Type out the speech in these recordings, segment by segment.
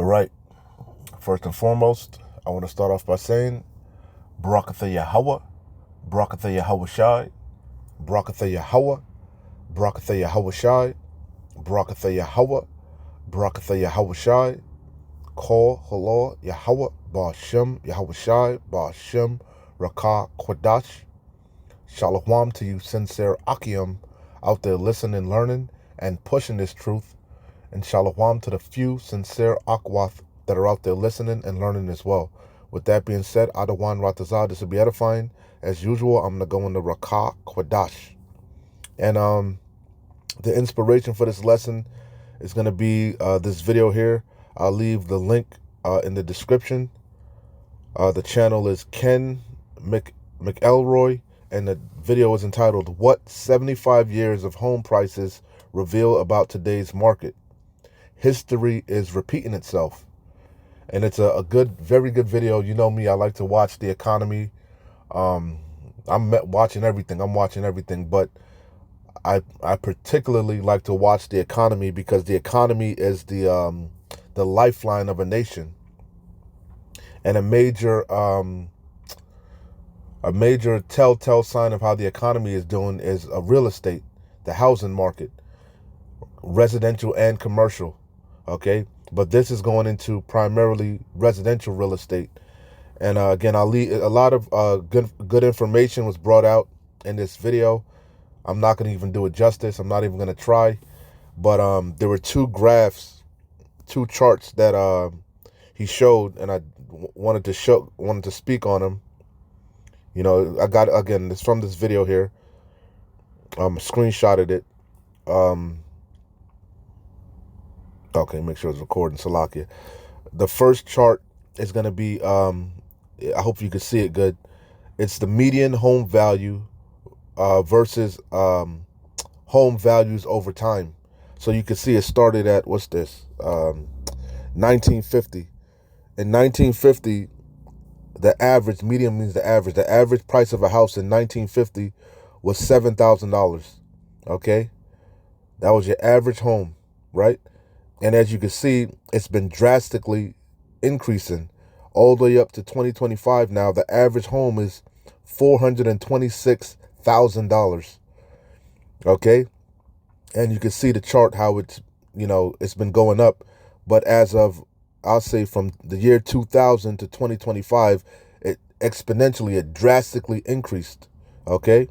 All right. First and foremost, I want to start off by saying, Barakatha Yahweh, Barakatha Yahweh Shai, Barakatha Yahweh, Barakatha Yahweh Shai, Barakatha Yahweh, Barakatha Yahweh Shai, Kol Halor Yahweh, Ba'ashem Yahweh Shai, Ba'ashem Rakah Kodash. Shalom to you sincere Akim out there listening, learning, and pushing this truth. And shalom to the few sincere Akwath that are out there listening and learning as well. With that being said, Adawan Ratazah, this will be edifying. As usual, I'm going to go into Rakah Kodash. And the inspiration for this lesson is going to be this video here. I'll leave the link in the description. The channel is Ken McElroy, and the video is entitled, What 75 Years of Home Prices Reveal About Today's Market. History is repeating itself. And it's a good, very good video. You know me, I like to watch the economy. I'm watching everything, but I particularly like to watch the economy because the economy is the lifeline of a nation. And a major telltale sign of how the economy is doing is real estate, the housing market, residential and commercial. Okay, but this is going into primarily residential real estate. And again, I'll leave a lot of good information was brought out in this video. I'm not going to even do it justice. I'm not even going to try. But there were two charts that he showed, and I wanted to speak on them. You know, I got, again, it's from this video here. Screenshotted it. Okay, make sure it's recording. Salakia. The first chart is going to be, I hope you can see it good. It's the median home value versus home values over time. So you can see it started at, what's this? 1950. In 1950, the average, median means the average price of a house in 1950 was $7,000. Okay? That was your average home, right? And as you can see, it's been drastically increasing all the way up to 2025 now. The average home is $426,000. Okay? And you can see the chart how it's, you know, it's been going up. But as of, I'll say from the year 2000 to 2025, it drastically increased. Okay?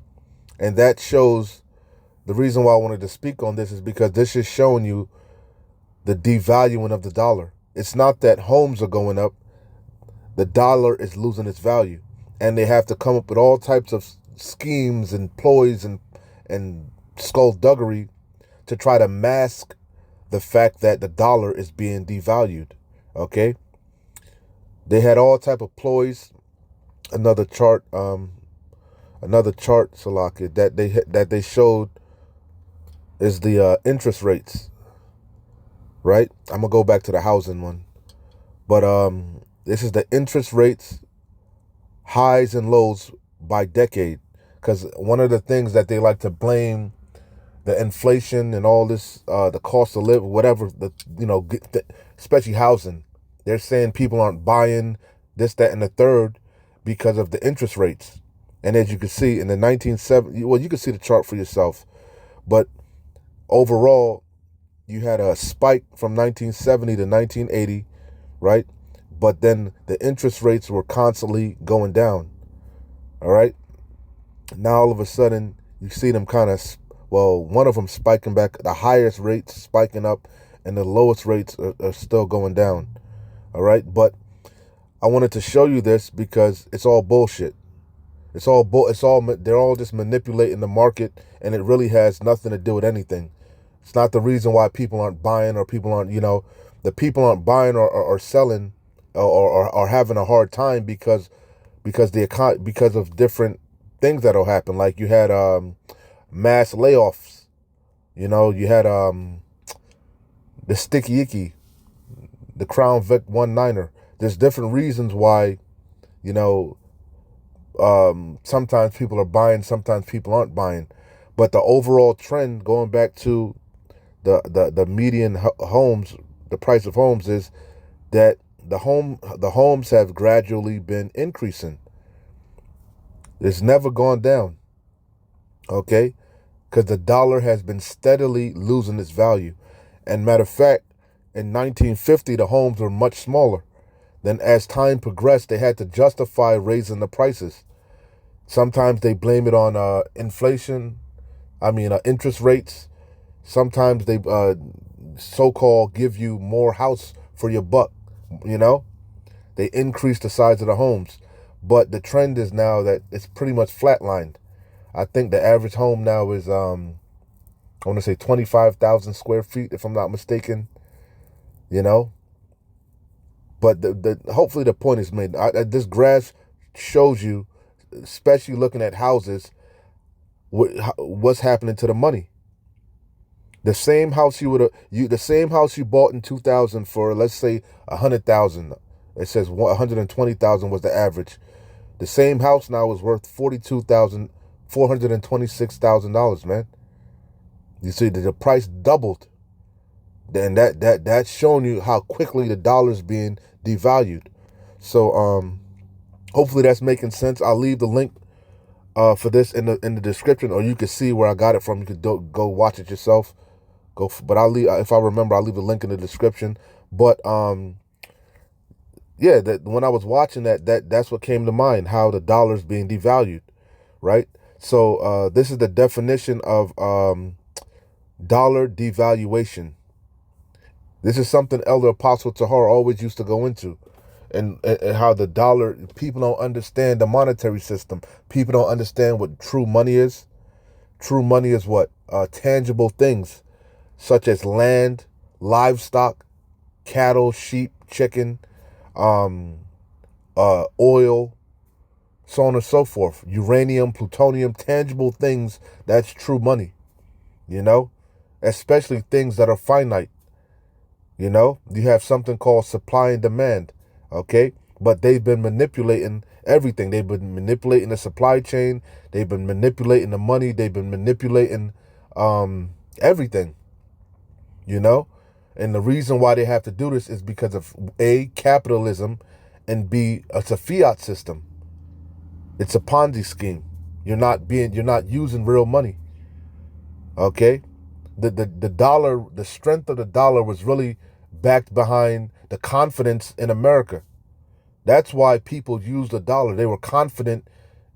And that shows, the reason why I wanted to speak on this is because this is showing you the devaluing of the dollar. It's not that homes are going up. The dollar is losing its value. And they have to come up with all types of schemes and ploys and skullduggery to try to mask the fact that the dollar is being devalued. Okay? They had all type of ploys. Another chart, Salaki, that they showed is the interest rates. Right? I'm going to go back to the housing one. But this is the interest rates, highs and lows by decade. Because one of the things that they like to blame the inflation and all this, the cost of living, whatever, especially housing. They're saying people aren't buying this, that, and the third because of the interest rates. And as you can see in the 1970s, well, you can see the chart for yourself. But overall, you had a spike from 1970 to 1980, right? But then the interest rates were constantly going down, all right? Now, all of a sudden, you see them kind of, well, one of them spiking back, the highest rates spiking up, and the lowest rates are still going down, all right? But I wanted to show you this because it's all bullshit. They're all just manipulating the market, and it really has nothing to do with anything. It's not the reason why people aren't buying or people aren't, the people aren't buying or selling or having a hard time because of different things that'll happen. Like you had mass layoffs, you had the Sticky Icky, the Crown Vic 19er. There's different reasons why, sometimes people are buying, sometimes people aren't buying. But the overall trend, going back to the median homes, the price of homes, is that the homes have gradually been increasing. It's never gone down, okay? Because the dollar has been steadily losing its value. And matter of fact, in 1950, the homes were much smaller. Then as time progressed, they had to justify raising the prices. Sometimes they blame it on inflation, interest rates. Sometimes they so-called give you more house for your buck, you know? They increase the size of the homes. But the trend is now that it's pretty much flatlined. I think the average home now is, I want to say 25,000 square feet, if I'm not mistaken, you know? But hopefully the point is made. This graph shows you, especially looking at houses, what's happening to the money. The same house the same house you bought in 2000 for, let's say, 100,000. It says 120,000 was the average. The same house now is worth $426,000, man. You see the price doubled. And that's showing you how quickly the dollar's being devalued. So hopefully that's making sense. I'll leave the link for this in the description, or you can see where I got it from. You could go watch it yourself. But I'll leave, if I remember, I'll leave the link in the description. But yeah, that when I was watching that's what came to mind, how the dollar's being devalued, right? So this is the definition of dollar devaluation. This is something Elder Apostle Tahar always used to go into, and how the dollar, people don't understand the monetary system. People don't understand what true money is. True money is what? Tangible things, such as land, livestock, cattle, sheep, chicken, oil, so on and so forth. Uranium, plutonium, tangible things, that's true money, you know? Especially things that are finite, you know? You have something called supply and demand, okay? But they've been manipulating everything. They've been manipulating the supply chain. They've been manipulating the money. They've been manipulating everything, you know? And the reason why they have to do this is because of A, capitalism, and B, it's a fiat system. It's a Ponzi scheme. You're not using real money. Okay? The dollar, the strength of the dollar was really backed behind the confidence in America. That's why people used the dollar. They were confident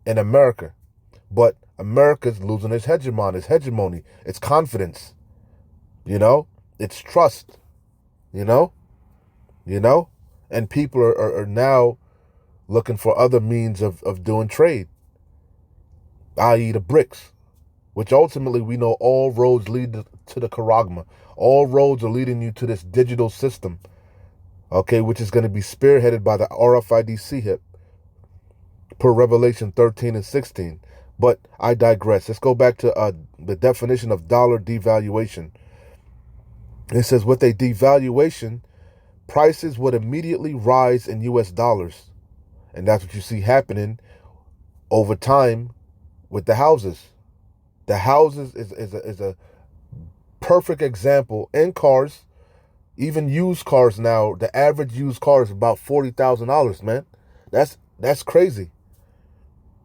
in America. But America's losing its hegemony, its confidence. You know? It's trust, you know, and people are now looking for other means of doing trade, i.e. the BRICS, which ultimately we know all roads lead to the Charagma. All roads are leading you to this digital system, okay, which is going to be spearheaded by the RFID CHIP per Revelation 13 and 16. But I digress. Let's go back to the definition of dollar devaluation. It says, with a devaluation, prices would immediately rise in U.S. dollars. And that's what you see happening over time with the houses. The houses is a perfect example. And cars, even used cars now, the average used car is about $40,000, man. That's crazy.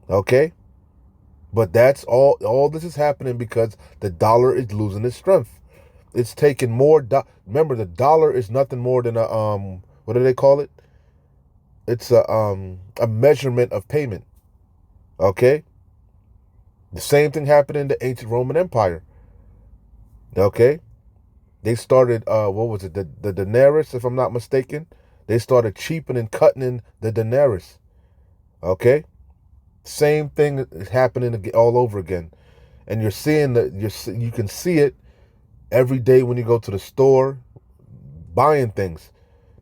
Okay? But that's all this is happening because the dollar is losing its strength. It's taking more. Remember, the dollar is nothing more than a what do they call it? It's a measurement of payment. Okay. The same thing happened in the ancient Roman Empire. Okay. They started what was it? The denarius, if I'm not mistaken. They started cheapening, cutting in the denarius. Okay. Same thing is happening all over again, and you're seeing that you can see it every day when you go to the store buying things.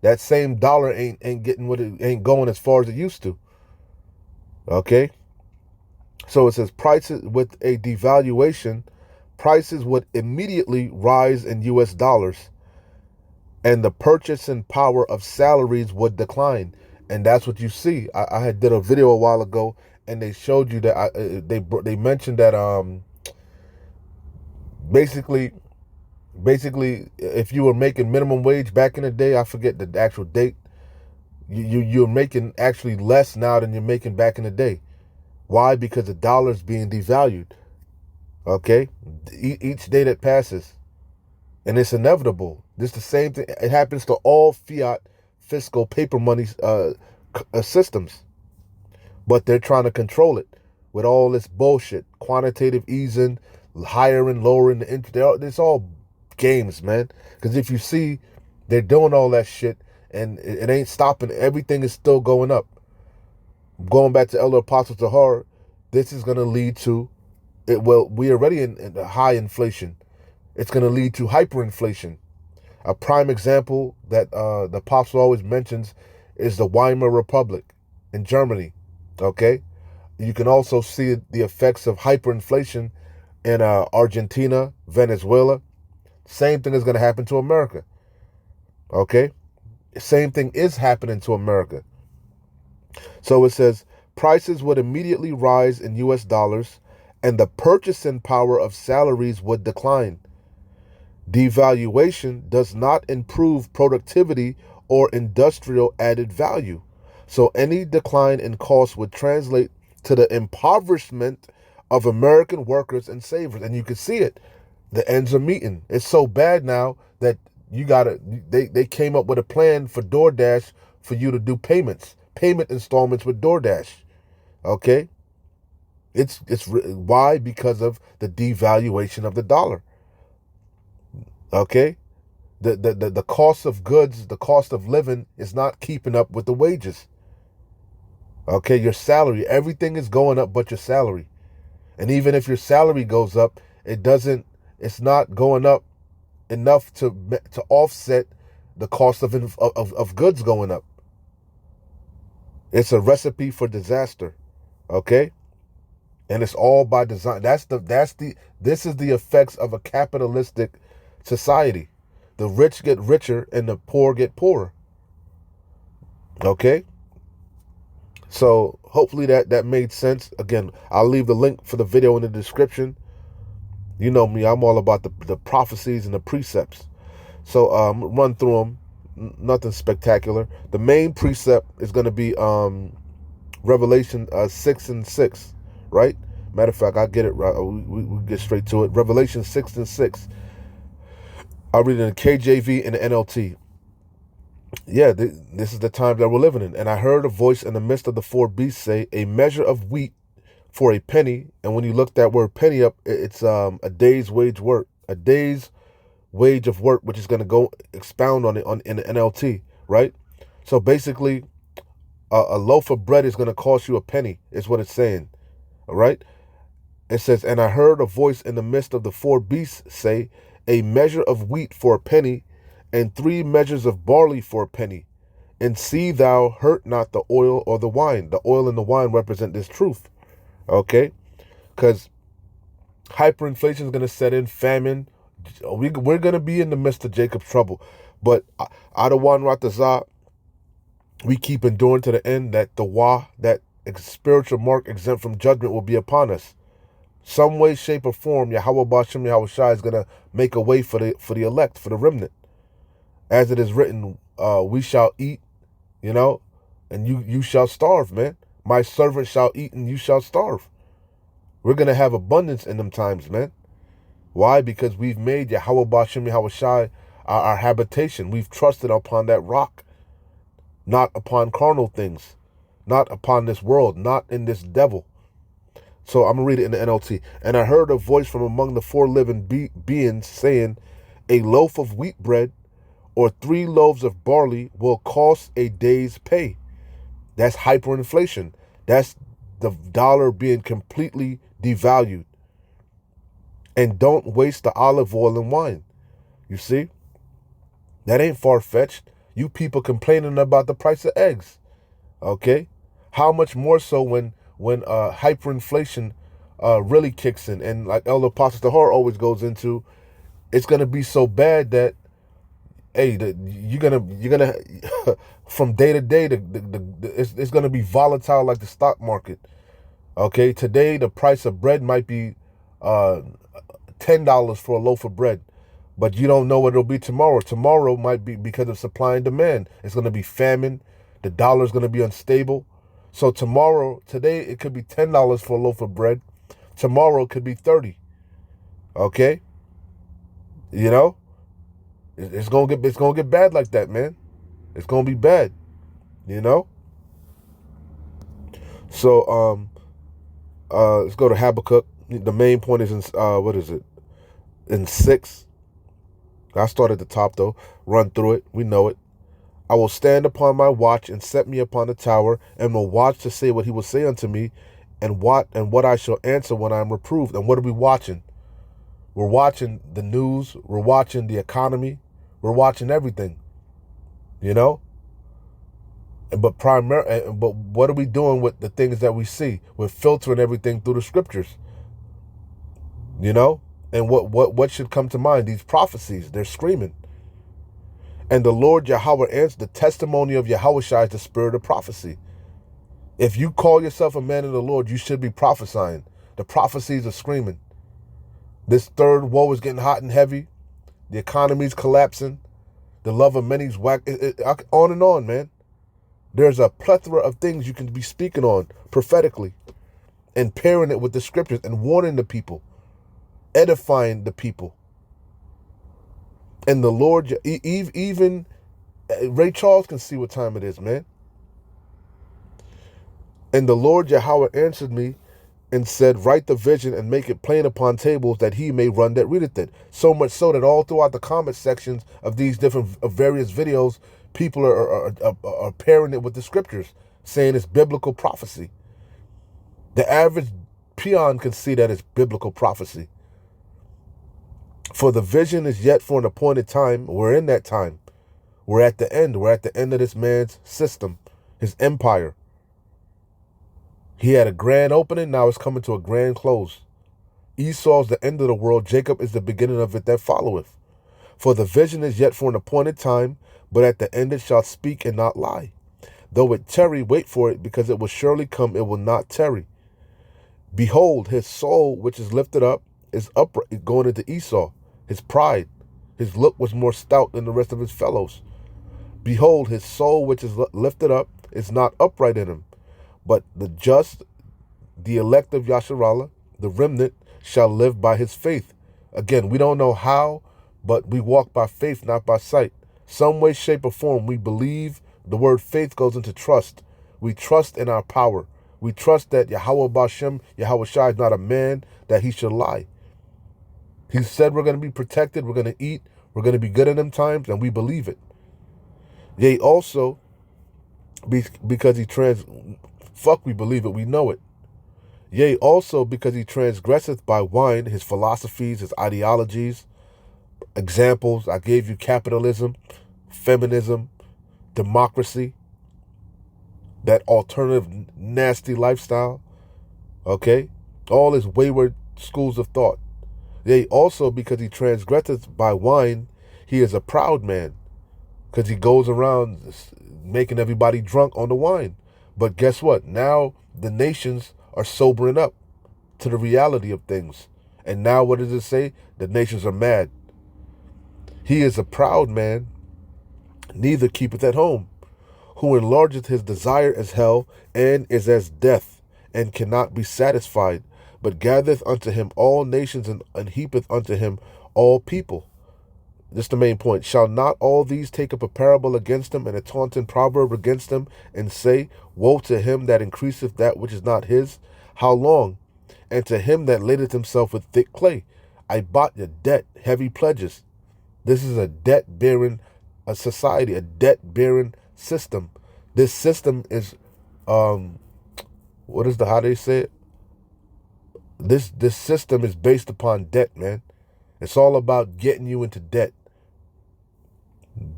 That same dollar ain't getting ain't going as far as it used to. Okay? So it says prices with a devaluation, prices would immediately rise in US dollars and the purchasing power of salaries would decline. And that's what you see. I had did a video a while ago and they showed you that they mentioned that basically Basically, if you were making minimum wage back in the day, I forget the actual date, you're making actually less now than you're making back in the day. Why? Because the dollar's being devalued. Okay, each day that passes, and it's inevitable. This is the same thing. It happens to all fiat fiscal paper money systems, but they're trying to control it with all this bullshit, quantitative easing, higher and lowering the interest. It's all games, man. Because if you see, they're doing all that shit, and it ain't stopping. Everything is still going up. Going back to Elder Apostle Tahar, this is going to lead to it. Well, we already in high inflation. It's going to lead to hyperinflation. A prime example that the Apostle always mentions is the Weimar Republic in Germany. Okay, you can also see the effects of hyperinflation in Argentina, Venezuela. Same thing is going to happen to America. Okay, same thing is happening to America. So it says prices would immediately rise in US dollars and the purchasing power of salaries would decline. Devaluation does not improve productivity or industrial added value. So any decline in costs would translate to the impoverishment of American workers and savers. And you can see it. The ends are meeting. It's so bad now that they came up with a plan for DoorDash for you to do payment installments with DoorDash. Okay? It's why? Because of the devaluation of the dollar. Okay? The cost of goods, the cost of living is not keeping up with the wages. Okay, your salary, everything is going up but your salary. And even if your salary goes up, it's not going up enough to offset the cost of goods going up. It's a recipe for disaster. Okay? And it's all by design. This is the effects of a capitalistic society. The rich get richer and the poor get poorer. Okay? So hopefully that made sense. Again, I'll leave the link for the video in the description. You know me, I'm all about the prophecies and the precepts. So run through them. Nothing spectacular. The main precept is going to be Revelation 6 and 6, right? Matter of fact, I get it right. We get straight to it. Revelation 6 and 6. I'll read it in the KJV and the NLT. Yeah, this is the time that we're living in. And I heard a voice in the midst of the four beasts say, a measure of wheat for a penny. And when you look that word penny up, it's a day's wage work, a day's wage of work, which is going to go expound on it in the NLT, right? So basically, a loaf of bread is going to cost you a penny, is what it's saying, all right? It says, and I heard a voice in the midst of the four beasts say, a measure of wheat for a penny, and 3 measures of barley for a penny. And see thou hurt not the oil or the wine. The oil and the wine represent this truth. Okay? Because hyperinflation is going to set in, famine. We're going to be in the midst of Jacob's trouble. But Adawan Ratazah, we keep enduring to the end that that spiritual mark exempt from judgment will be upon us. Some way, shape, or form, Yahweh Bashem Yahweh Shai is going to make a way for the elect, for the remnant. As it is written, we shall eat, and you shall starve, man. My servant shall eat and you shall starve. We're going to have abundance in them times, man. Why? Because we've made Yahweh Bashem Yahweh Shai our habitation. We've trusted upon that rock, not upon carnal things, not upon this world, not in this devil. So I'm going to read it in the NLT. And I heard a voice from among the 4 living beings saying, a loaf of wheat bread or 3 loaves of barley will cost a day's pay. That's hyperinflation. That's the dollar being completely devalued. And don't waste the olive oil and wine. You see? That ain't far-fetched. You people complaining about the price of eggs. Okay? How much more so when hyperinflation really kicks in? And like Elder Apostle Tahar always goes into, it's going to be so bad that you're gonna from day to day, it's gonna be volatile like the stock market. Okay, today the price of bread might be $10 for a loaf of bread, But you don't know what it'll be tomorrow. Tomorrow might be because of supply and demand. It's going to be famine. The dollar is going to be unstable. So today, it could be $10 for a loaf of bread. Tomorrow it could be 30. Okay? You know? It's gonna get bad like that, man. It's gonna be bad. You know? So let's go to Habakkuk. The main point is in what is it? In 6. I start at the top though. Run through it. We know it. I will stand upon my watch and set me upon the tower, and will watch to say what he will say unto me, and what I shall answer when I am reproved. And what are we watching? We're watching the news. We're watching the economy. We're watching everything. You know? But what are we doing with the things that we see? We're filtering everything through the scriptures. You know? And what should come to mind? These prophecies, they're screaming. And the Lord Yahweh answered, the testimony of Yahushua is the spirit of prophecy. If you call yourself a man of the Lord, you should be prophesying. The prophecies are screaming. This third woe is getting hot and heavy. The economy's collapsing. The love of many's whack. On and on, man. There's a plethora of things you can be speaking on prophetically and pairing it with the scriptures and warning the people, edifying the people. And the Lord, even Ray Charles can see what time it is, man. And the Lord Yahweh answered me and said, write the vision and make it plain upon tables, that he may run that readeth it. So much so that all throughout the comment sections of these different various videos, people are pairing it with the scriptures, saying it's biblical prophecy. The average peon can see that it's biblical prophecy. For the vision is yet for an appointed time. We're in that time. We're at the end. We're at the end of this man's system, his empire. He had a grand opening. Now it's coming to a grand close. Esau's the end of the world. Jacob is the beginning of it that followeth. For the vision is yet for an appointed time, but at the end it shall speak and not lie. Though it tarry, wait for it, because it will surely come, it will not tarry. Behold, his soul, which is lifted up, is upright, going into Esau. His pride, his look was more stout than the rest of his fellows. Behold, his soul, which is lifted up, is not upright in him. But the just, the elect of Yasharallah, the remnant, shall live by his faith. Again, we don't know how, but we walk by faith, not by sight. Some way, shape, or form, we believe. The word faith goes into trust. We trust in our power. We trust that Yahweh Bashem, Yahweh Shai, is not a man that he should lie. He said we're going to be protected, we're going to eat, we're going to be good in them times, and we believe it. Yea, also, because we believe it, we know it. Yea, also because he transgresseth by wine, his philosophies, his ideologies. Examples, I gave you capitalism, feminism, democracy, that alternative nasty lifestyle, okay? All his wayward schools of thought. Yea, also because he transgresseth by wine, he is a proud man, because he goes around making everybody drunk on the wine. But guess what? Now the nations are sobering up to the reality of things. And now what does it say? The nations are mad. He is a proud man, neither keepeth at home, who enlargeth his desire as hell, and is as death, and cannot be satisfied, but gathereth unto him all nations, and heapeth unto him all people. This is the main point. Shall not all these take up a parable against him, and a taunting proverb against him, and say, woe to him that increaseth that which is not his? How long? And to him that ladeth himself with thick clay. I bought your debt, heavy pledges. This is a debt-bearing society, a debt-bearing system. This system is, how they say it? This system is based upon debt, man. It's all about getting you into debt.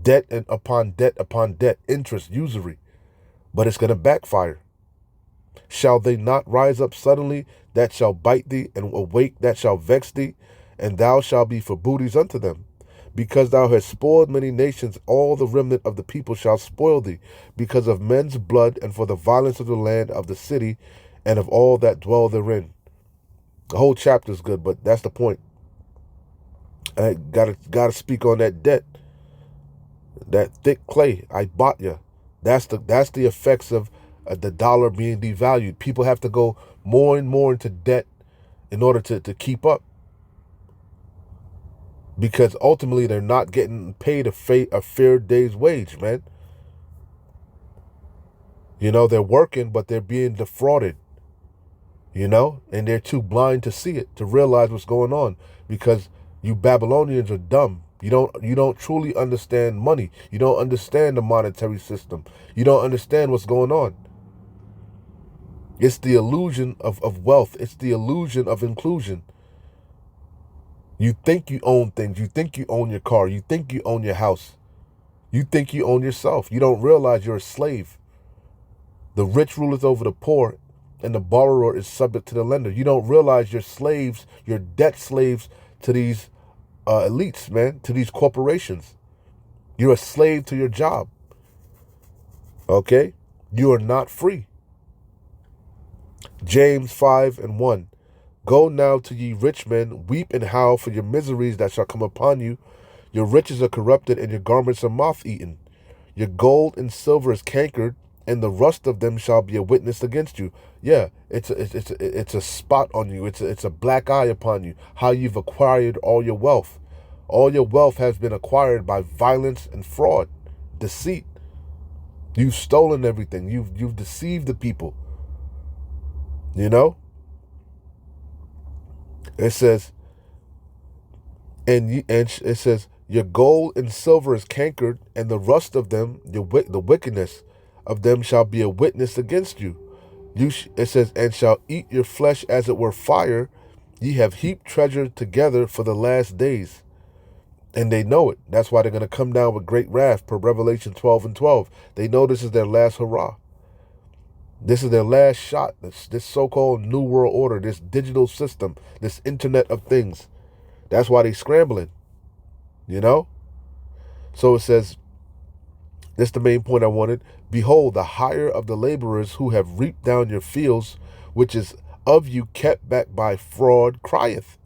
Debt and upon debt, interest, usury. But it's going to backfire. Shall they not rise up suddenly that shall bite thee, and awake that shall vex thee? And thou shalt be for booties unto them. Because thou hast spoiled many nations, all the remnant of the people shall spoil thee, because of men's blood, and for the violence of the land, of the city, and of all that dwell therein. The whole chapter is good, but that's the point. I gotta speak on that debt, that thick clay. I bought you. That's the effects of the dollar being devalued. People have to go more and more into debt in order to keep up, because ultimately they're not getting paid a fair day's wage, man. You know, they're working, but they're being defrauded, you know, and they're too blind to see it, to realize what's going on, because you Babylonians are dumb. You don't truly understand money. You don't understand the monetary system. You don't understand what's going on. It's the illusion of wealth. It's the illusion of inclusion. You think you own things. You think you own your car. You think you own your house. You think you own yourself. You don't realize you're a slave. The rich ruleth over the poor, and the borrower is subject to the lender. You don't realize you're slaves, you're debt slaves to these elites, man, to these corporations. You're a slave to your job. Okay? You are not free. James 5:1. Go now to ye rich men, weep and howl for your miseries that shall come upon you. Your riches are corrupted, and your garments are moth-eaten. Your gold and silver is cankered, and the rust of them shall be a witness against you. Yeah, it's a spot on you. It's a black eye upon you. How you've acquired all your wealth. All your wealth has been acquired by violence and fraud, deceit. You've stolen everything. You've deceived the people. You know. It says, and it says, your gold and silver is cankered, and the rust of them, the wickedness of them shall be a witness against you. It says, and shall eat your flesh as it were fire. Ye have heaped treasure together for the last days. And they know it. That's why they're going to come down with great wrath, per Revelation 12:12. They know this is their last hurrah. This is their last shot. This so-called New World Order, this digital system, this Internet of Things. That's why they're scrambling, you know? So it says, this is the main point I wanted. Behold, the hire of the laborers who have reaped down your fields, which is of you kept back by fraud, crieth.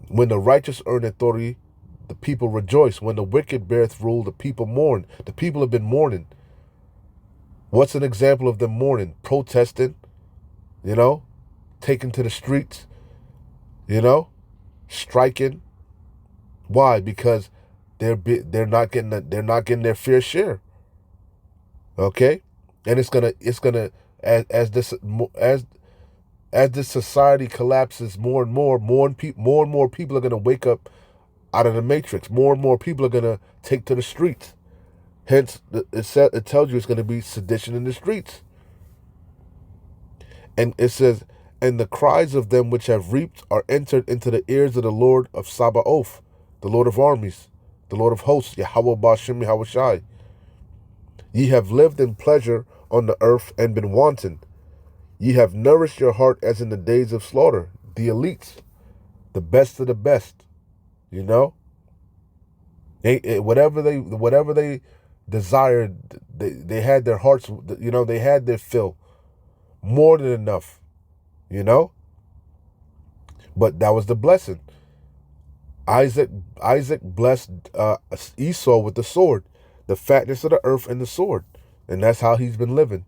When the righteous earn authority, the people rejoice. When the wicked beareth rule, the people mourn. The people have been mourning. What's an example of them mourning? Protesting, you know, taking to the streets, you know, striking. Why? Because they're not getting their fair share. Okay, and it's gonna as this society collapses more and more people are gonna wake up out of the matrix. More and more people are gonna take to the streets. Hence, it tells you it's going to be sedition in the streets. And it says, and the cries of them which have reaped are entered into the ears of the Lord of Sabaoth, the Lord of armies, the Lord of hosts, Yahweh Ba'ashem Yahweh Shai. Ye have lived in pleasure on the earth and been wanton. Ye have nourished your heart as in the days of slaughter. The elites, the best of the best, you know. Whatever they desired, they had their hearts, you know, they had their fill, more than enough, you know. But that was the blessing. Isaac blessed Esau with the sword, the fatness of the earth and the sword, and that's how he's been living.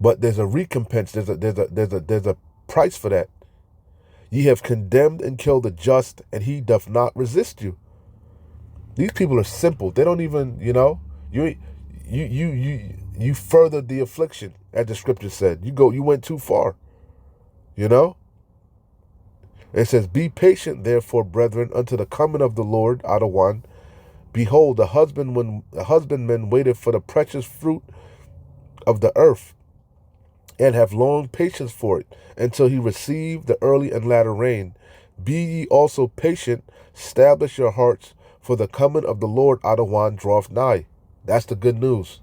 But there's a recompense. There's a price for that. Ye have condemned and killed the just, and he doth not resist you. These people are simple. They don't even, you know, you furthered the affliction, as the scripture said. You went too far, you know. It says, be patient, therefore, brethren, unto the coming of the Lord, Adawan. Behold, the husbandman waiteth for the precious fruit of the earth, and have long patience for it, until he receive the early and latter rain. Be ye also patient, establish your hearts, for the coming of the Lord Adawan draweth nigh. That's the good news.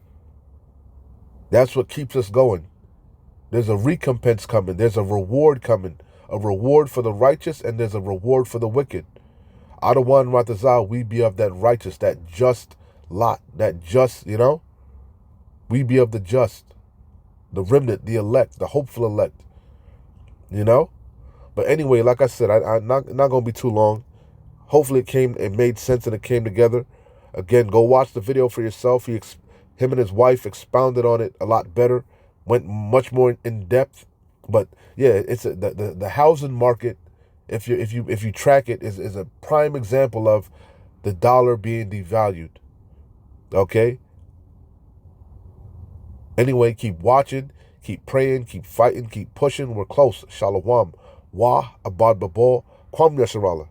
That's what keeps us going. There's a recompense coming. There's a reward coming. A reward for the righteous, and there's a reward for the wicked. Adawan Ratazah, we be of that righteous, that just lot, that just, you know. We be of the just, the remnant, the elect, the hopeful elect, you know. But anyway, like I said, I'm not going to be too long. Hopefully it made sense and it came together. Again, go watch the video for yourself. Him and his wife expounded on it a lot better, went much more in depth. But yeah, it's the housing market. If you track it, is a prime example of the dollar being devalued. Okay. Anyway, keep watching, keep praying, keep fighting, keep pushing. We're close. Shalom. Wah abad babor. Kwam Yasharallah.